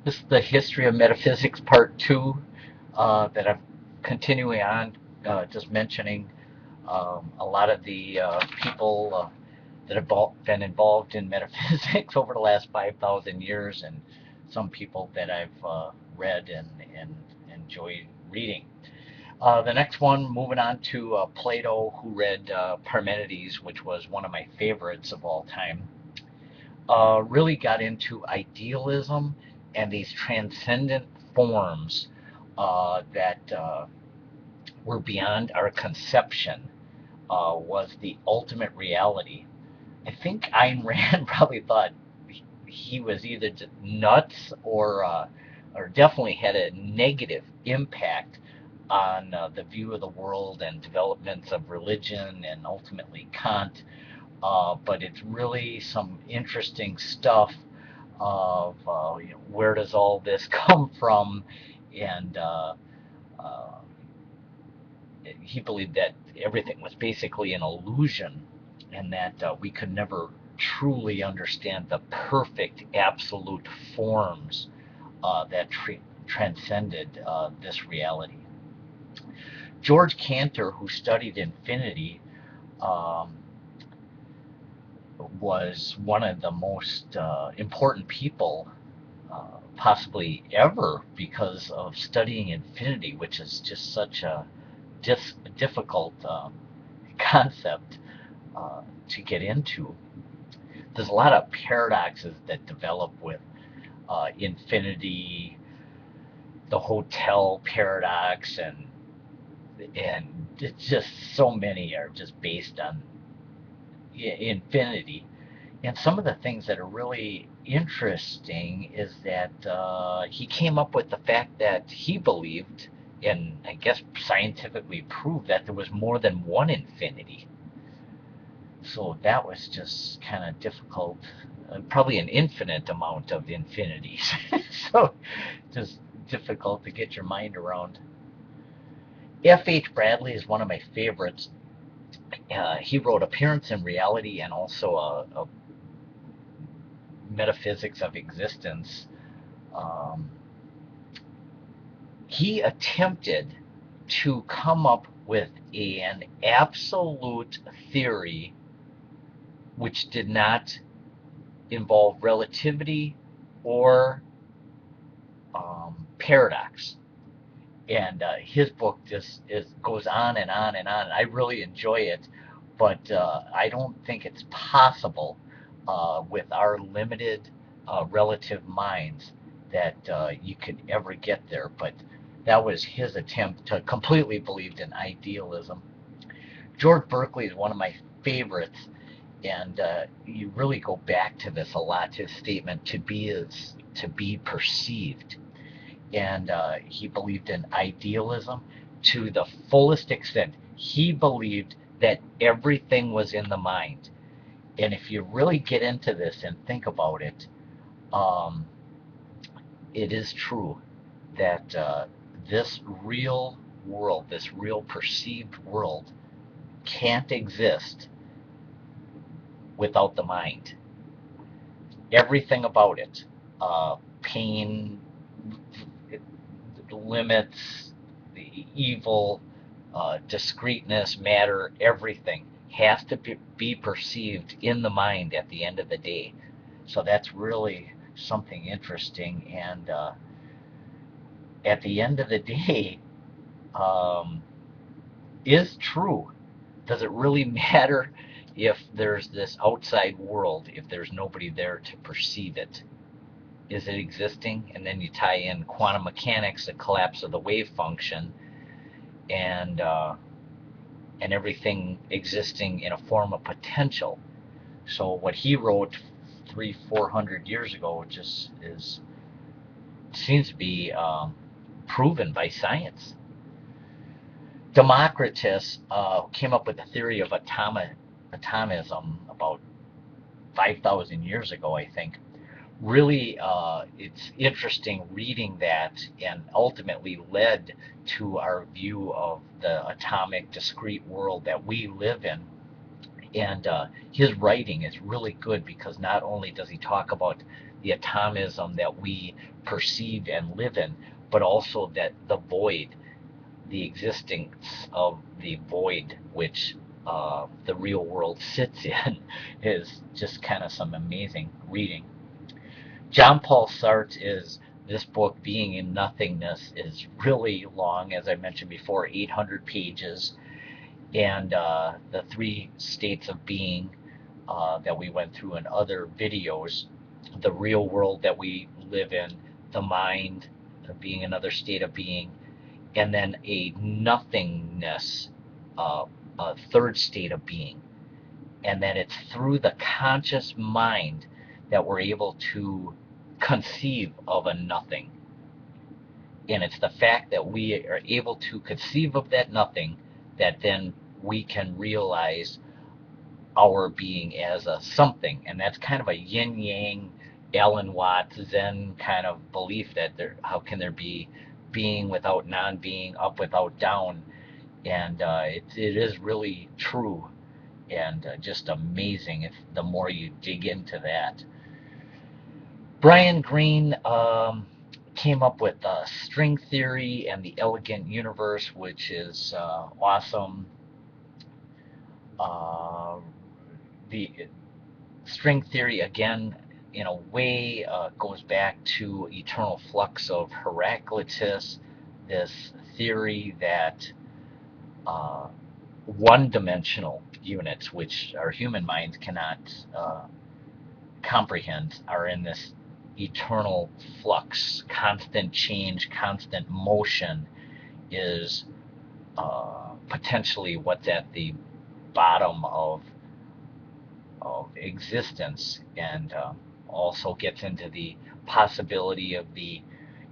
This is the history of metaphysics part two that I'm continuing on, just mentioning a lot of the people that have been involved in metaphysics over the last 5,000 years, and some people that I've read and enjoyed reading. The next one, moving on to Plato, who read Parmenides, which was one of my favorites of all time. Really got into idealism and these transcendent forms that were beyond our conception, was the ultimate reality. I think Ayn Rand probably thought he was either nuts or definitely had a negative impact on the view of the world and developments of religion and ultimately Kant. But it's really some interesting stuff of where does all this come from, and uh, he believed that everything was basically an illusion, and that we could never truly understand the perfect absolute forms that transcended this reality. Georg Cantor, who studied infinity, um, was one of the most important people possibly ever, because of studying infinity, which is just such a difficult concept to get into. There's a lot of paradoxes that develop with infinity, the hotel paradox, and it's just so many are just based on infinity. And some of the things that are really interesting is that he came up with the fact that he believed, and I guess scientifically proved, that there was more than one infinity. So that was just kind of difficult. Probably an infinite amount of infinities. So just difficult to get your mind around. F.H. Bradley is one of my favorites. He wrote Appearance and Reality, and also a Metaphysics of Existence. Um, he attempted to come up with an absolute theory which did not involve relativity or paradox. And his book just goes on and on and on. I really enjoy it, but I don't think it's possible with our limited relative minds that you could ever get there. But that was his attempt to completely believe in idealism. George Burkley is one of my favorites, and you really go back to this a lot. His statement, "To be is to be perceived," and he believed in idealism to the fullest extent. He believed that everything was in the mind. And if you really get into this and think about it, um, it is true that this real world, this real perceived world, can't exist without the mind. Everything about it, pain, limits, the evil, discreteness, matter, everything has to be perceived in the mind at the end of the day. So that's really something interesting. And at the end of the day, um, is true. Does it really matter if there's this outside world, if there's nobody there to perceive it? Is it existing? And then you tie in quantum mechanics, the collapse of the wave function, and everything existing in a form of potential. So what he wrote 400 years ago just is seems to be proven by science. Democritus came up with the theory of atomism about 5,000 years ago, I think. Really, it's interesting reading that, and ultimately led to our view of the atomic discrete world that we live in. And his writing is really good, because not only does he talk about the atomism that we perceive and live in, but also that the void, the existence of the void which the real world sits in, is just kind of some amazing reading. John Paul Sartre is this book, Being in Nothingness, is really long, as I mentioned before, 800 pages, and the three states of being that we went through in other videos, the real world that we live in, the mind being another state of being, and then a nothingness, a third state of being. And that it's through the conscious mind that we're able to conceive of a nothing. And it's the fact that we are able to conceive of that nothing that then we can realize our being as a something. And that's kind of a yin-yang, Alan Watts Zen kind of belief that how can there be being without non-being, up without down. And it is really true, and just amazing if the more you dig into that. Brian Greene came up with string theory and the elegant universe, which is awesome. The string theory, again, in a way, goes back to eternal flux of Heraclitus, this theory that one-dimensional units, which our human minds cannot comprehend, are in this eternal flux, constant change, constant motion, is potentially what's at the bottom of existence, and also gets into the possibility of the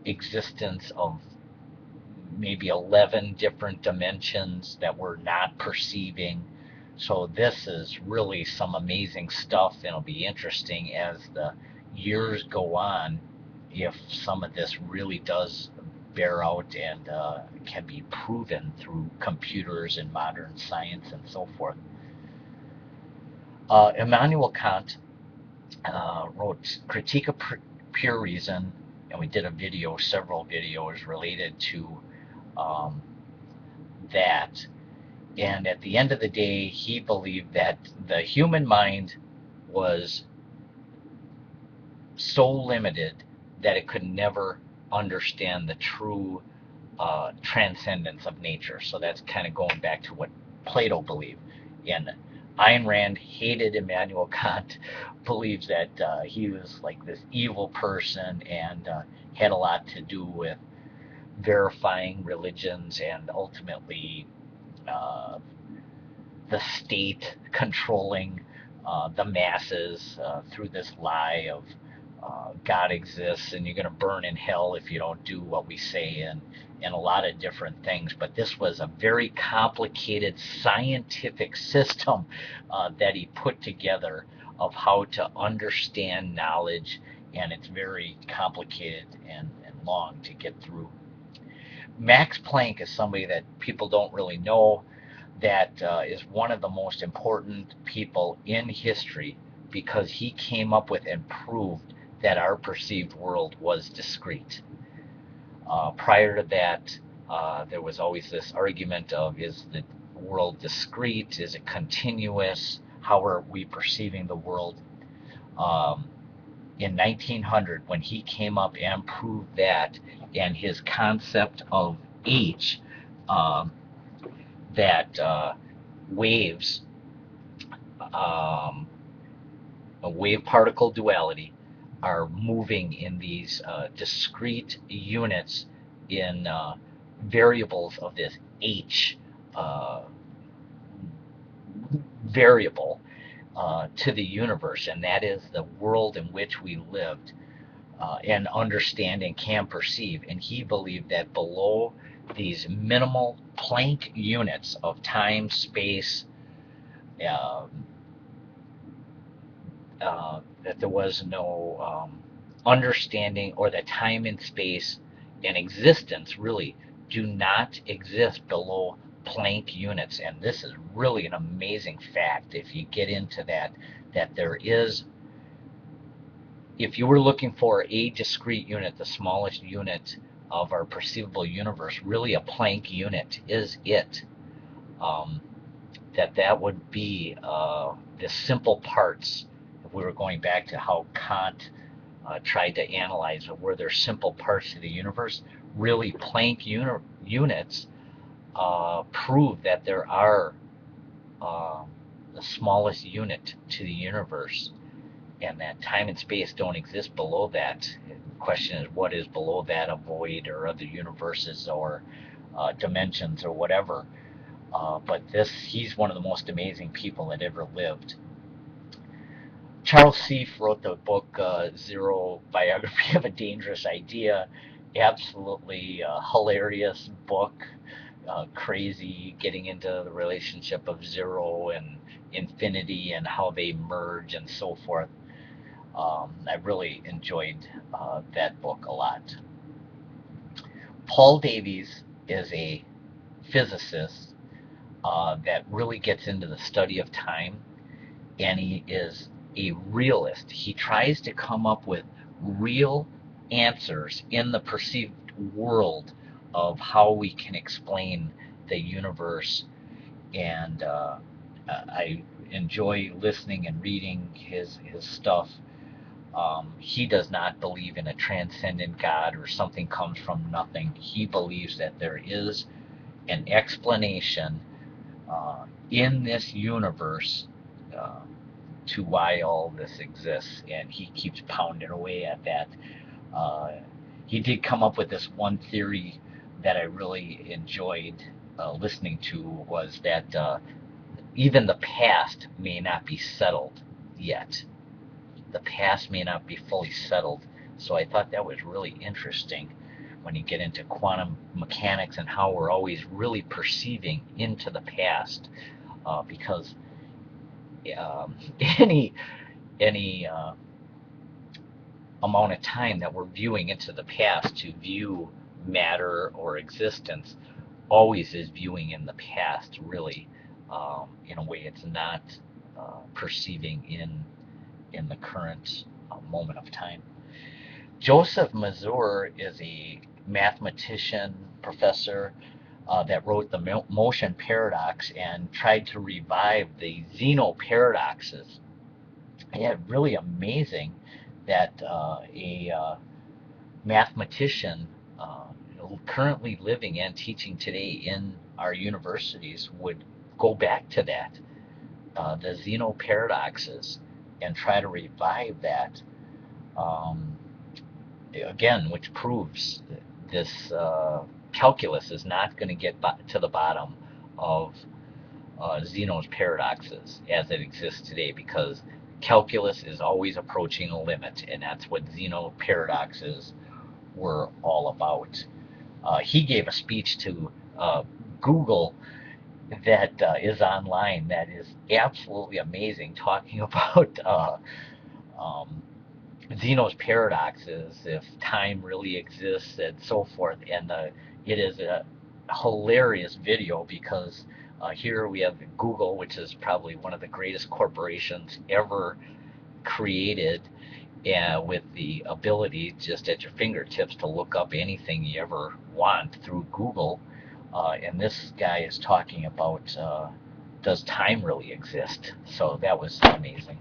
existence of maybe 11 different dimensions that we're not perceiving. So this is really some amazing stuff, and it'll be interesting as the years go on if some of this really does bear out and can be proven through computers and modern science and so forth. Immanuel Kant wrote Critique of Pure Reason, and we did a video, several videos related to that. And at the end of the day, he believed that the human mind was so limited that it could never understand the true transcendence of nature. So that's kind of going back to what Plato believed. And Ayn Rand hated Immanuel Kant, believes that he was like this evil person and had a lot to do with verifying religions and ultimately the state controlling the masses through this lie of God exists and you're going to burn in hell if you don't do what we say, and a lot of different things. But this was a very complicated scientific system that he put together of how to understand knowledge, and it's very complicated and long to get through. Max Planck is somebody that people don't really know, that is one of the most important people in history, because he came up with and proved that our perceived world was discrete. Prior to that, there was always this argument of, is the world discrete? Is it continuous? How are we perceiving the world? In 1900, when he came up and proved that, and his concept of H, that waves, a wave-particle duality, are moving in these discrete units in variables of this H variable to the universe, and that is the world in which we lived and understand and can perceive. And he believed that below these minimal Planck units of time, space, that there was no understanding, or that time and space and existence really do not exist below Planck units. And this is really an amazing fact if you get into that, that there is if you were looking for a discrete unit, the smallest unit of our perceivable universe, really a Planck unit is it. Um, that would be the simple parts. If we were going back to how Kant tried to analyze were there simple parts to the universe, really Planck units prove that there are uh, the smallest unit to the universe, and that time and space don't exist below that. The question is, what is below that? A void or other universes or dimensions or whatever. But he's one of the most amazing people that ever lived. Charles Seif wrote the book Zero Biography of a Dangerous Idea. Absolutely hilarious book. Crazy, getting into the relationship of zero and infinity and how they merge and so forth. I really enjoyed that book a lot. Paul Davies is a physicist that really gets into the study of time, and he is a realist. He tries to come up with real answers in the perceived world of how we can explain the universe, and I enjoy listening and reading his stuff. He does not believe in a transcendent God or something comes from nothing. He believes that there is an explanation in this universe uh, to why all this exists, and he keeps pounding away at that. Uh, he did come up with this one theory that I really enjoyed listening to, was that even the past may not be settled yet. The past may not be fully settled. So I thought that was really interesting when you get into quantum mechanics and how we're always really perceiving into the past, because any amount of time that we're viewing into the past to view matter or existence always is viewing in the past, really. In a way, it's not perceiving in the current moment of time. Joseph Mazur is a mathematician professor that wrote the motion paradox and tried to revive the Zeno paradoxes. Yeah, really amazing that a mathematician currently living and teaching today in our universities would go back to that, the Zeno paradoxes, and try to revive that. Um, Again, which proves this calculus is not going to get to the bottom of Zeno's paradoxes as it exists today, because calculus is always approaching a limit, and that's what Zeno paradoxes were all about. He gave a speech to Google that is online that is absolutely amazing, talking about um, Zeno's paradoxes, if time really exists, and so forth. And it is a hilarious video, because here we have Google, which is probably one of the greatest corporations ever created, with the ability just at your fingertips to look up anything you ever want through Google. And this guy is talking about, does time really exist? So that was amazing.